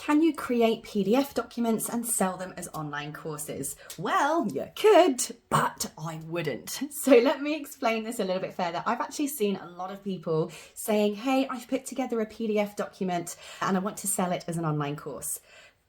Can you create PDF documents and sell them as online courses? Well, you could, but I wouldn't. So let me explain this a little bit further. I've actually seen a lot of people saying, hey, I've put together a PDF document and I want to sell it as an online course.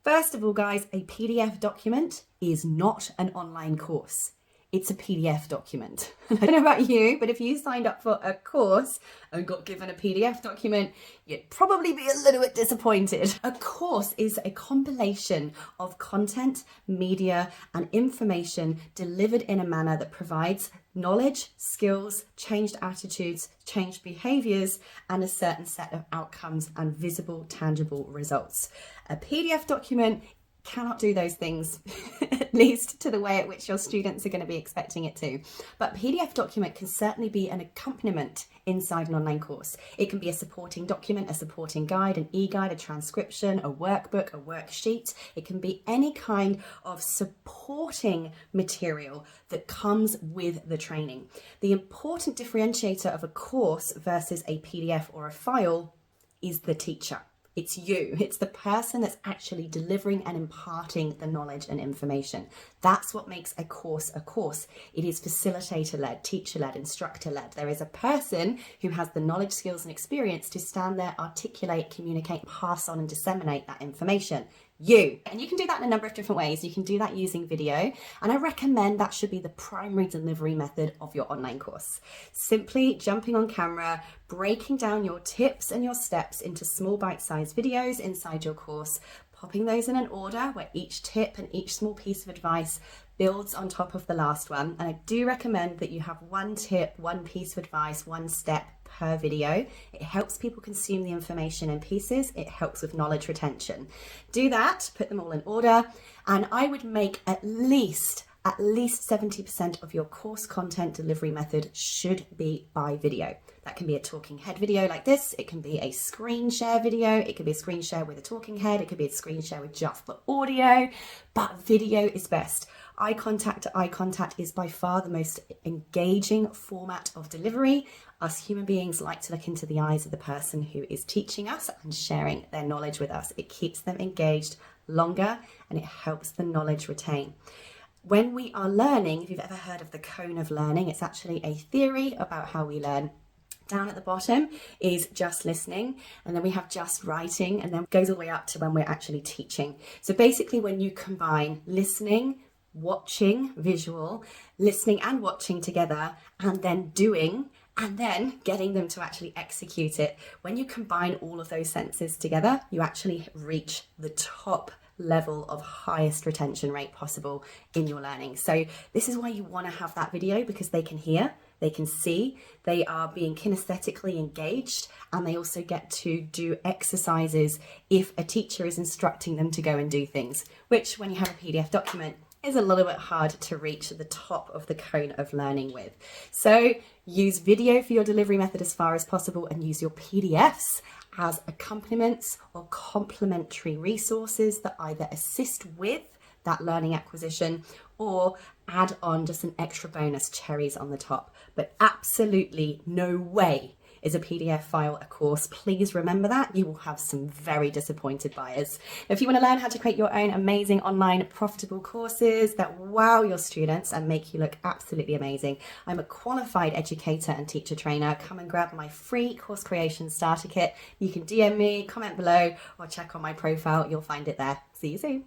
First of all, guys, a PDF document is not an online course. It's a PDF document. I don't know about you, but if you signed up for a course and got given a PDF document, you'd probably be a little bit disappointed. A course is a compilation of content, media, and information delivered in a manner that provides knowledge, skills, changed attitudes, changed behaviors, and a certain set of outcomes and visible, tangible results. A PDF document cannot do those things, at least to the way at which your students are going to be expecting it to. But PDF document can certainly be an accompaniment inside an online course. It can be a supporting document, a supporting guide, an e-guide, a transcription, a workbook, a worksheet. It can be any kind of supporting material that comes with the training. The important differentiator of a course versus a PDF or a file is the teacher. It's you. It's the person that's actually delivering and imparting the knowledge and information. That's what makes a course a course. It is facilitator-led, teacher-led, instructor-led. There is a person who has the knowledge, skills, and experience to stand there, articulate, communicate, pass on, and disseminate that information. You. And you can do that in a number of different ways. You can do that using video, and I recommend that should be the primary delivery method of your online course. Simply jumping on camera, breaking down your tips and your steps into small bite-sized videos inside your course, popping those in an order where each tip and each small piece of advice builds on top of the last one. And I do recommend that you have one tip, one piece of advice, one step per video. It helps people consume the information in pieces. It helps with knowledge retention. Do that, put them all in order, and I would make at least 70% of your course content delivery method should be by video. That can be a talking head video like this. It can be a screen share video. It could be a screen share with a talking head. It could be a screen share with just the audio, but video is best. Eye contact to eye contact is by far the most engaging format of delivery. Us human beings like to look into the eyes of the person who is teaching us and sharing their knowledge with us. It keeps them engaged longer and it helps the knowledge retain. When we are learning, if you've ever heard of the cone of learning, it's actually a theory about how we learn. Down at the bottom is just listening, and then we have just writing, and then it goes all the way up to when we're actually teaching. So basically when you combine listening, watching, visual, listening and watching together, and then doing, and then getting them to actually execute it, when you combine all of those senses together, you actually reach the top level of highest retention rate possible in your learning. So this is why you want to have that video, because they can hear, they can see, they are being kinesthetically engaged, and they also get to do exercises if a teacher is instructing them to go and do things, which when you have a PDF document is a little bit hard to reach the top of the cone of learning with. So use video for your delivery method as far as possible, and use your PDFs as accompaniments or complementary resources that either assist with that learning acquisition or add on just an extra bonus, cherries on the top. But absolutely no way is a PDF file a course. Please remember that. You will have some very disappointed buyers. If you want to learn how to create your own amazing online profitable courses that wow your students and make you look absolutely amazing, I'm a qualified educator and teacher trainer. Come and grab my free course creation starter kit. You can DM me, comment below, or check on my profile. You'll find it there. See you soon.